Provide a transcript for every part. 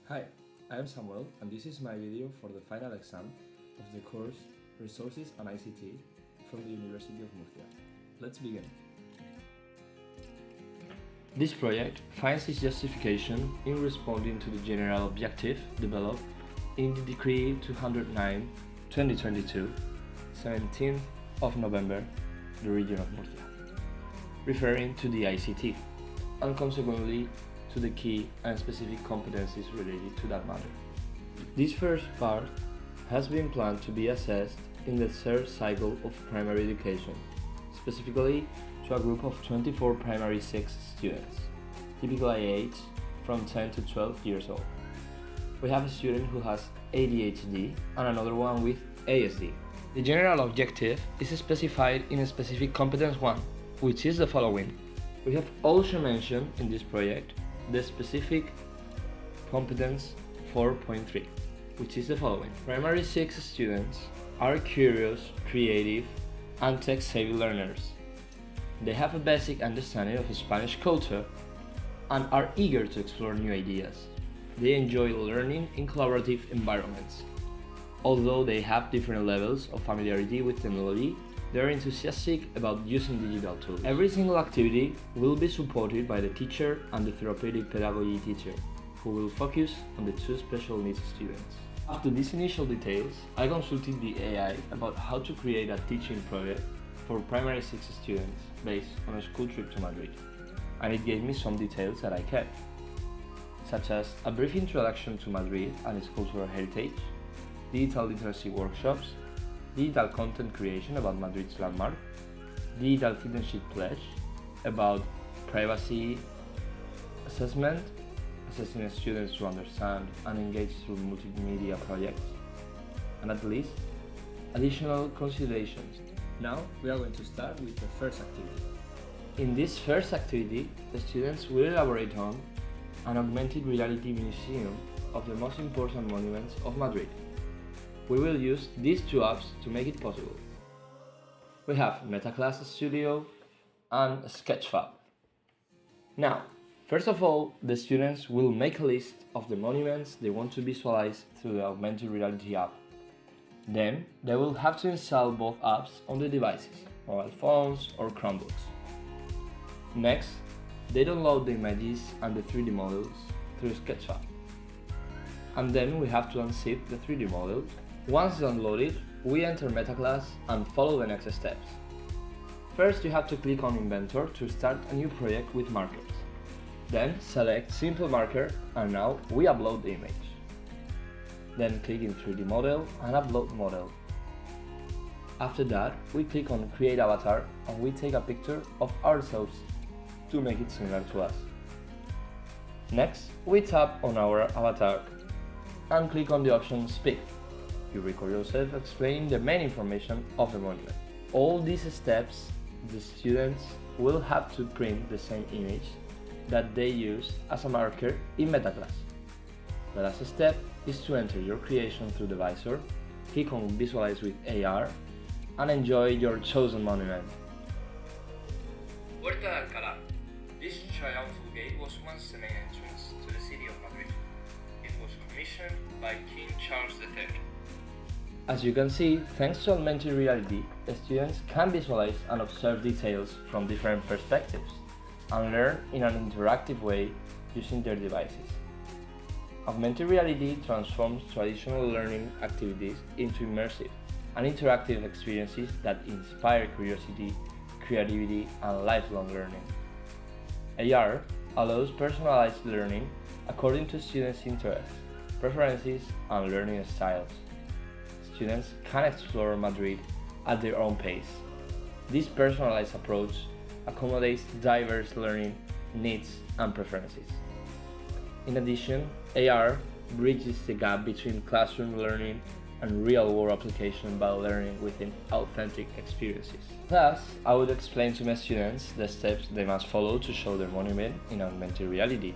Hi, I am Samuel and this is my video for the final exam of the course Resources and ICT from the University of Murcia. Let's begin. This project finds its justification in responding to the general objective developed in the Decree 209/2022, 17th of November, the region of Murcia, referring to the ICT, and consequently to the key and specific competencies related to that matter. This first part has been planned to be assessed in the third cycle of primary education, specifically to a group of 24 primary 6 students, typically aged from 10 to 12 years old. We have a student who has ADHD and another one with ASD. The general objective is specified in a specific competence 1, which is the following. We have also mentioned in this project the specific competence 4.3, which is the following. Primary 6 students are curious, creative, and tech-savvy learners. They have a basic understanding of Spanish culture and are eager to explore new ideas. They enjoy learning in collaborative environments. Although they have different levels of familiarity with technology, they are enthusiastic about using digital tools. Every single activity will be supported by the teacher and the therapeutic pedagogy teacher, who will focus on the two special needs students. After these initial details, I consulted the AI about how to create a teaching project for primary 6 students based on a school trip to Madrid, and it gave me some details that I kept, such as a brief introduction to Madrid and its cultural heritage, digital literacy workshops, digital content creation about Madrid's landmark, digital citizenship pledge about privacy assessment, assessing students to understand and engage through multimedia projects, and at least additional considerations. Now we are going to start with the first activity. In this first activity, the students will elaborate on an augmented reality museum of the most important monuments of Madrid. We will use these two apps to make it possible. We have MetaClass Studio and Sketchfab. Now, first of all, the students will make a list of the monuments they want to visualize through the augmented reality app. Then, they will have to install both apps on the devices, mobile phones or Chromebooks. Next, they download the images and the 3D models through Sketchfab. And then we have to unzip the 3D model. Once downloaded, we enter MetaClass and follow the next steps. First, you have to click on Inventor to start a new project with markers. Then select Simple Marker and now we upload the image. Then click in 3D Model and Upload Model. After that, we click on Create Avatar and we take a picture of ourselves to make it similar to us. Next, we tap on our avatar and click on the option Speak. You record yourself explaining the main information of the monument. All these steps, the students will have to print the same image that they use as a marker in MetaClass. The last step is to enter your creation through the visor, click on Visualize with AR, and enjoy your chosen monument. Puerta de Alcalá. This triumphal gate was once the main entrance to the city of Madrid. It was commissioned by King Charles III. As you can see, thanks to augmented reality, the students can visualize and observe details from different perspectives and learn in an interactive way using their devices. Augmented reality transforms traditional learning activities into immersive and interactive experiences that inspire curiosity, creativity, and lifelong learning. AR allows personalized learning according to students' interests, preferences, and learning styles. Students can explore Madrid at their own pace. This personalized approach accommodates diverse learning needs and preferences. In addition, AR bridges the gap between classroom learning and real-world application by learning within authentic experiences. Thus, I would explain to my students the steps they must follow to show their monument in augmented reality.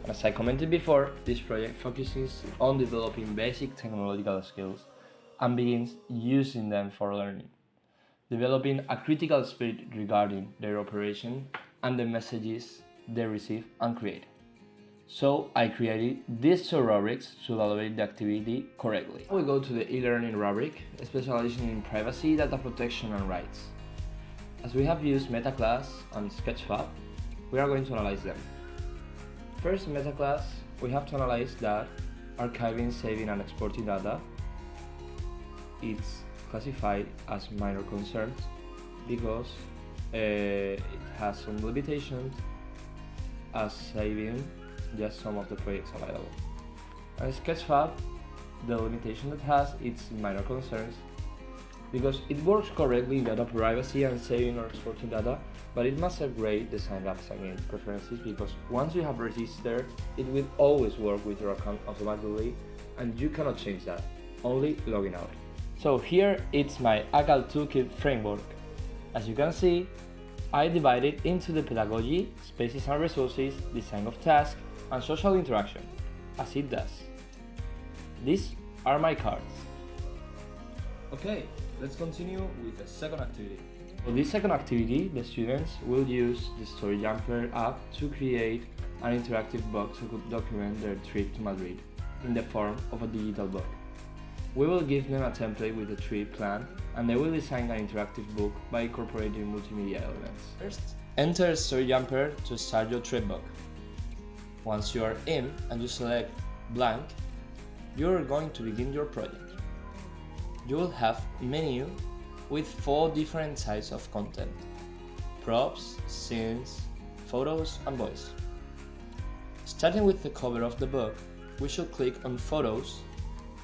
As I commented before, this project focuses on developing basic technological skills and begins using them for learning, developing a critical spirit regarding their operation and the messages they receive and create. So I created these two rubrics to evaluate the activity correctly. We go to the e-learning rubric, specializing in privacy, data protection, and rights. As we have used MetaClass and Sketchfab, we are going to analyze them. First, in MetaClass, we have to analyze that archiving, saving, and exporting data, it's classified as minor concerns because it has some limitations as saving just some of the projects available. And Sketchfab, the limitation it has, it's minor concerns because it works correctly in data privacy and saving or exporting data, but it must upgrade the sign up sign in preferences because once you have registered, it will always work with your account automatically and you cannot change that, only logging out. So here it's my Agile Toolkit framework. As you can see, I divide it into the pedagogy, spaces and resources, design of tasks, and social interaction, as it does. These are my cards. Okay, let's continue with the second activity. For this second activity, the students will use the Story Jumper app to create an interactive book to document their trip to Madrid in the form of a digital book. We will give them a template with a trip plan and they will design an interactive book by incorporating multimedia elements. First, enter Story Jumper to start your trip book. Once you are in and you select blank, you are going to begin your project. You will have a menu with 4 different types of content: props, scenes, photos, and voice. Starting with the cover of the book, we should click on Photos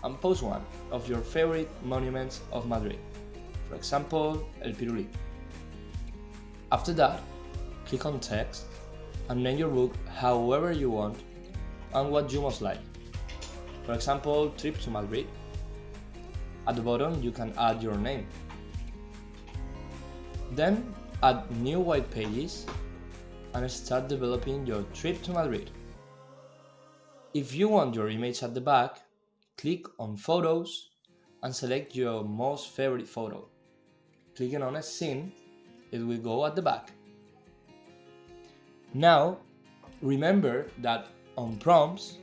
and post one of your favorite monuments of Madrid, for example, El Pirulí. After that, click on Text and name your book however you want and what you most like. For example, Trip to Madrid. At the bottom, you can add your name. Then, add new white pages and start developing your trip to Madrid. If you want your image at the back, click on Photos and select your most favorite photo. Clicking on a scene, it will go at the back. Now, remember that on prompts,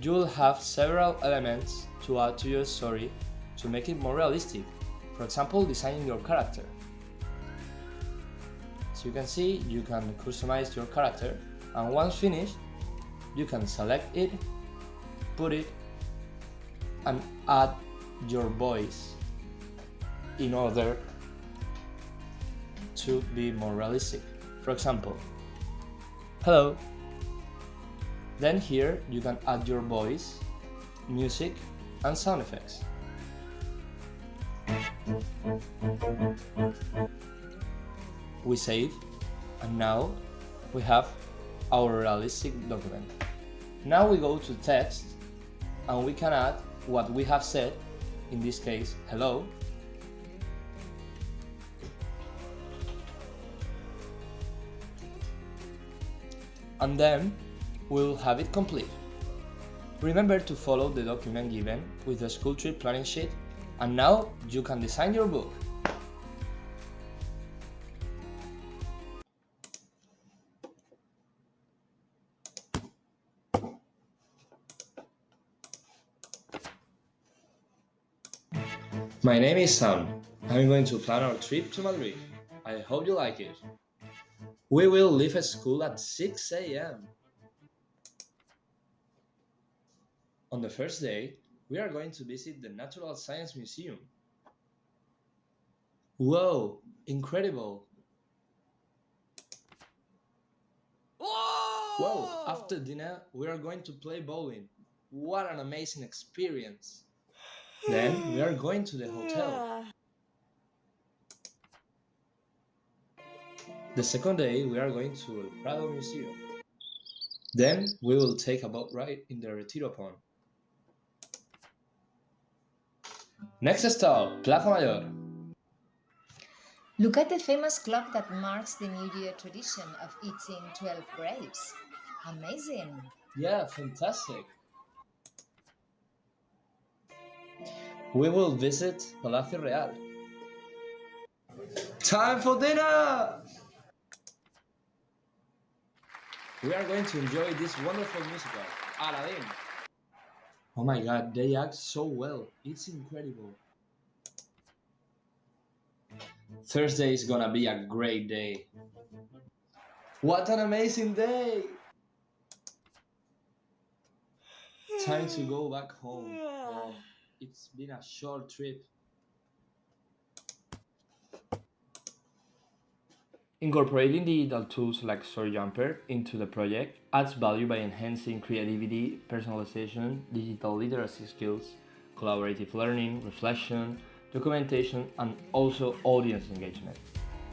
you will have several elements to add to your story to make it more realistic. For example, designing your character. As you can see, you can customize your character, and once finished, you can select it, put it, and add your voice in order to be more realistic. For example, hello. Then here you can add your voice, music, and sound effects. We save, and now we have our realistic document. Now we go to text, and we can add what we have said, in this case, hello, and then we'll have it complete. Remember to follow the document given with the school trip planning sheet, and now you can design your book. My name is Sam. I'm going to plan our trip to Madrid. I hope you like it. We will leave school at 6 a.m. On the first day, we are going to visit the Natural Science Museum. Whoa, incredible! Whoa, after dinner, we are going to play bowling. What an amazing experience! Then we are going to the hotel. The second day, we are going to El Prado Museum. Then we will take a boat ride in the Retiro Pond. Next stop, Plaza Mayor. Look at the famous clock that marks the New Year tradition of eating 12 grapes. Amazing! Yeah, fantastic. We will visit Palacio Real. Time for dinner! We are going to enjoy this wonderful musical, Aladdin. Oh my god, they act so well. It's incredible. Thursday is gonna be a great day. What an amazing day! Time to go back home. Oh, it's been a short trip. Incorporating digital tools like StoryJumper into the project adds value by enhancing creativity, personalization, digital literacy skills, collaborative learning, reflection, documentation, and also audience engagement.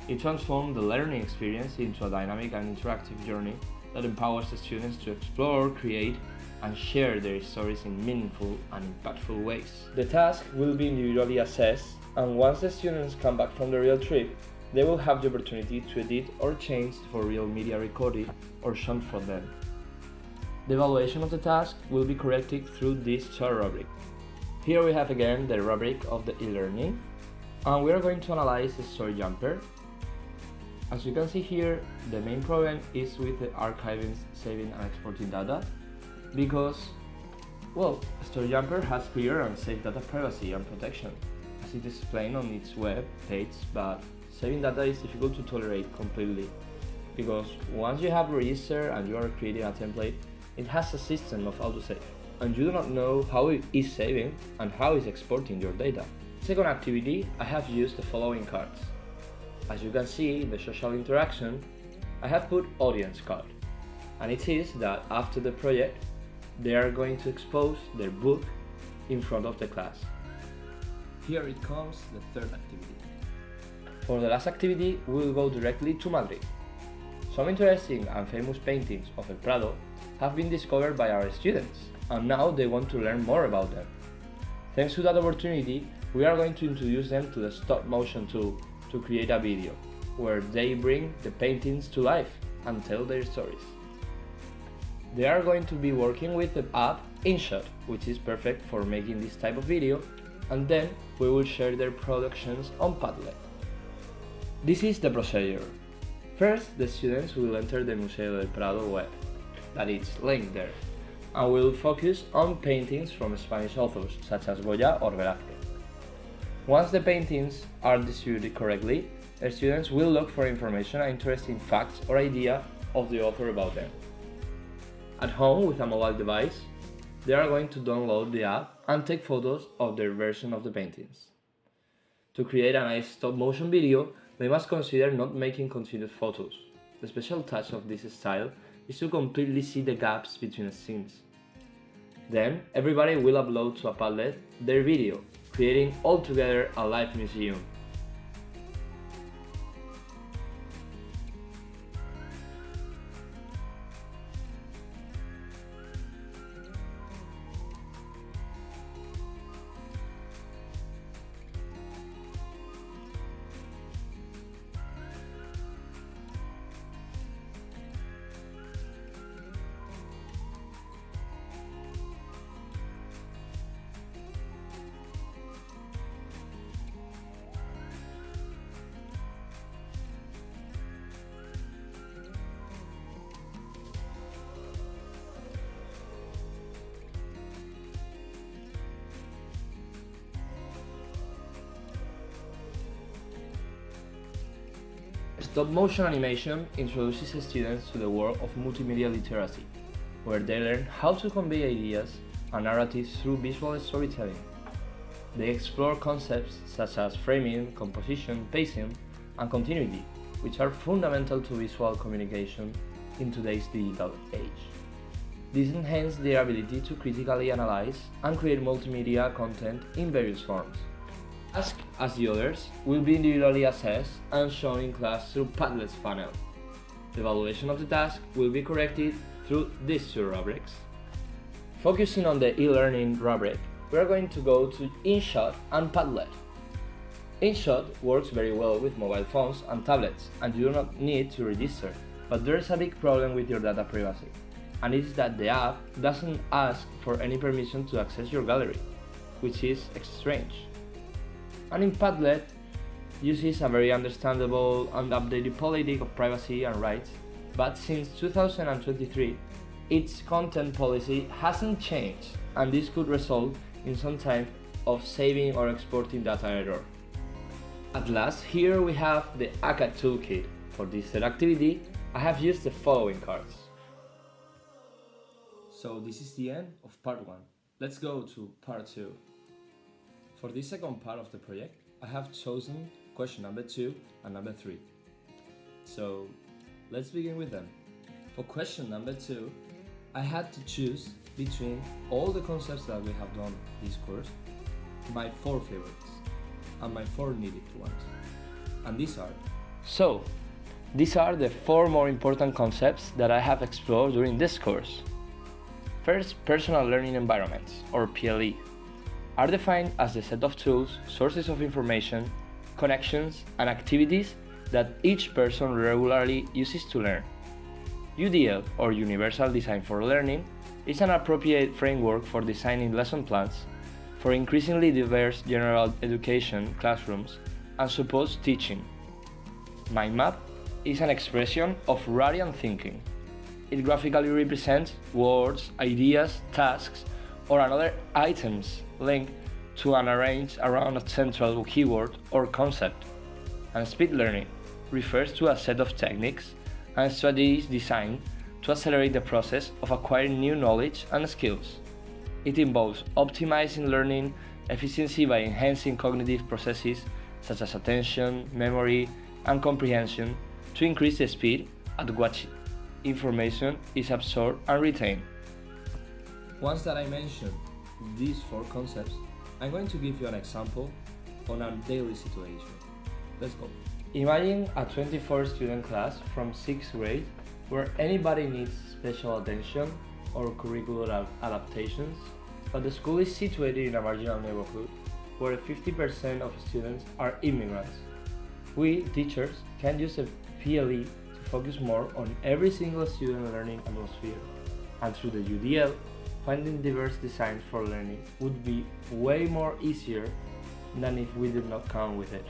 It transforms the learning experience into a dynamic and interactive journey that empowers the students to explore, create, and share their stories in meaningful and impactful ways. The task will be individually assessed, and once the students come back from the real trip, they will have the opportunity to edit or change for real media recorded or shown for them. The evaluation of the task will be corrected through this STAR rubric. Here we have again the rubric of the e-learning, and we are going to analyze the StoryJumper. As you can see here, the main problem is with the archiving, saving and exporting data, because, well, StoryJumper has clear and safe data privacy and protection, as it is explained on its web page, but saving data is difficult to tolerate completely, because once you have registered and you are creating a template, it has a system of autosave, and you do not know how it is saving and how it is exporting your data. Second activity, I have used the following cards. As you can see in the social interaction, I have put audience card, and it is that after the project, they are going to expose their book in front of the class. Here it comes the third activity. For the last activity, we will go directly to Madrid. Some interesting and famous paintings of El Prado have been discovered by our students, and now they want to learn more about them. Thanks to that opportunity, we are going to introduce them to the stop motion tool to create a video, where they bring the paintings to life and tell their stories. They are going to be working with the app InShot, which is perfect for making this type of video, and then we will share their productions on Padlet. This is the procedure. First, the students will enter the Museo del Prado web, that is linked there, and will focus on paintings from Spanish authors such as Goya or Velázquez. Once the paintings are distributed correctly, the students will look for information and interesting facts or idea of the author about them. At home with a mobile device, they are going to download the app and take photos of their version of the paintings. To create a nice stop-motion video, they must consider not making continuous photos. The special touch of this style is to completely see the gaps between the scenes. Then, everybody will upload to a Padlet their video, creating altogether a live museum. Stop-motion animation introduces students to the world of multimedia literacy, where they learn how to convey ideas and narratives through visual storytelling. They explore concepts such as framing, composition, pacing, and continuity, which are fundamental to visual communication in today's digital age. This enhances their ability to critically analyze and create multimedia content in various forms. As the others will be individually assessed and shown in class through Padlet's panel. The evaluation of the task will be corrected through these two rubrics. Focusing on the e-learning rubric, we are going to go to InShot and Padlet. InShot works very well with mobile phones and tablets, and you do not need to register, but there is a big problem with your data privacy, and it is that the app doesn't ask for any permission to access your gallery, which is strange. And in Padlet, uses a very understandable and updated policy of privacy and rights but since 2023, its content policy hasn't changed, and this could result in some time of saving or exporting data error. At last, here we have the ACAD toolkit. For this third activity, I have used the following cards. So this is the end of part 1. Let's go to part 2. For this second part of the project, I have chosen question number 2 and number 3. So let's begin with them. For question number 2, I had to choose between all the concepts that we have done this course, my 4 favorites, and my 4 needed ones. And these are. So, these are the 4 more important concepts that I have explored during this course. First, personal learning environments, or PLE, are defined as the set of tools, sources of information, connections, and activities that each person regularly uses to learn. UDL, or Universal Design for Learning, is an appropriate framework for designing lesson plans for increasingly diverse general education classrooms and supports teaching. Mind map is an expression of radiant thinking. It graphically represents words, ideas, tasks, or other items linked to and arranged around a central keyword or concept. And speed learning refers to a set of techniques and strategies designed to accelerate the process of acquiring new knowledge and skills. It involves optimizing learning efficiency by enhancing cognitive processes such as attention, memory, and comprehension to increase the speed at which information is absorbed and retained. Once that I mentioned these 4 concepts, I'm going to give you an example on a daily situation. Let's go. Imagine a 24-student class from 6th grade where anybody needs special attention or curricular adaptations, but the school is situated in a marginal neighborhood where 50% of students are immigrants. We, teachers, can use a PLE to focus more on every single student learning atmosphere, and through the UDL, finding diverse designs for learning would be way more easier than if we did not count with it.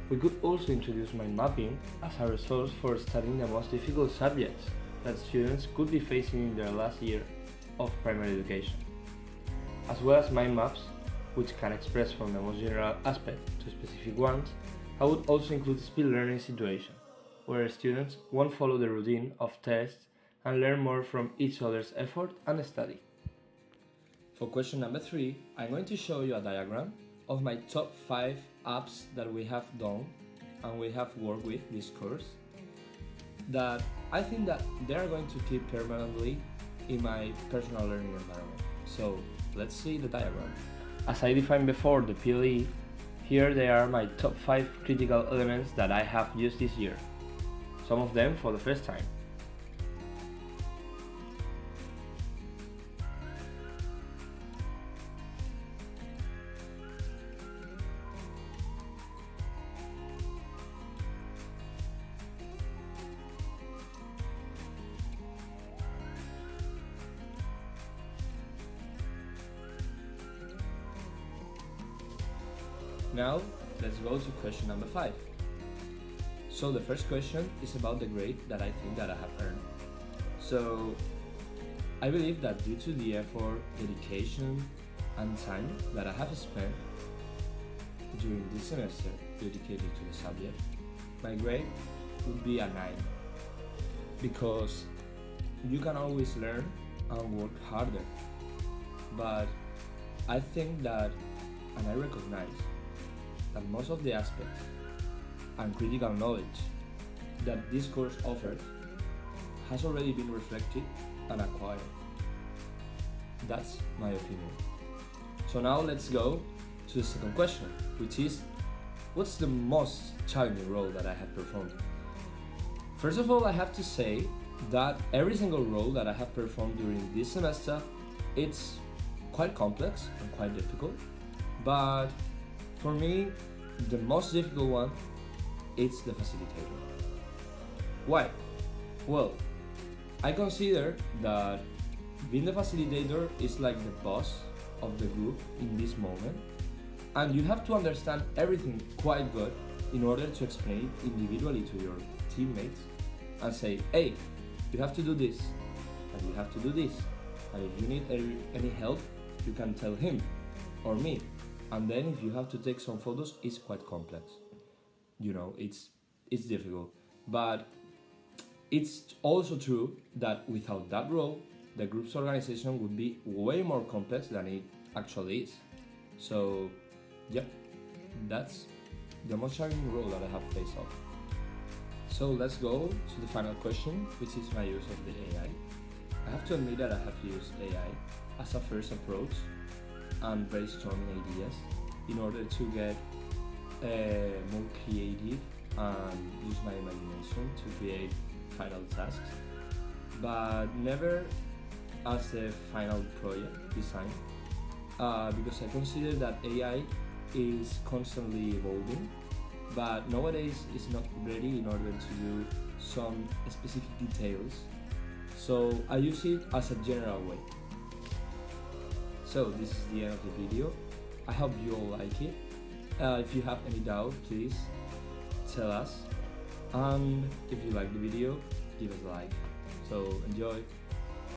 We could also introduce mind mapping as a resource for studying the most difficult subjects that students could be facing in their last year of primary education, as well as mind maps, which can express from the most general aspect to specific ones. I would also include speed learning situation, where students won't follow the routine of tests and learn more from each other's effort and study. For question number 3, I'm going to show you a diagram of my top 5 apps that we have done and we have worked with this course that I think that they are going to keep permanently in my personal learning environment. So let's see the diagram. As I defined before the PLE, here they are my top 5 critical elements that I have used this year, some of them for the first time. Now, let's go to question number 5. So the first question is about the grade that I think that I have earned. So I believe that due to the effort, dedication, and time that I have spent during this semester dedicated to the subject, my grade would be a 9. Because you can always learn and work harder. But I think that, and I recognize that most of the aspects and critical knowledge that this course offers has already been reflected and acquired. That's my opinion. So now let's go to the second question, which is, what's the most challenging role that I have performed? First of all, I have to say that every single role that I have performed during this semester, it's quite complex and quite difficult, but for me, the most difficult one is the facilitator. Why? Well, I consider that being the facilitator is like the boss of the group in this moment, and you have to understand everything quite good in order to explain it individually to your teammates and say, hey, you have to do this, and you have to do this, and if you need any help, you can tell him or me. And then if you have to take some photos, it's quite complex. You know, it's difficult. But it's also true that without that role, the group's organization would be way more complex than it actually is. So, yeah, that's the most challenging role that I have faced off. So let's go to the final question, which is my use of the AI. I have to admit that I have used AI as a first approach and brainstorming ideas in order to get more creative and use my imagination to create final tasks, but never as a final project design, because I consider that AI is constantly evolving, but nowadays it's not ready in order to do some specific details, so I use it as a general way. So this is the end of the video. I hope you all like it. If you have any doubt, please tell us, and if you like the video, give us a like. So enjoy.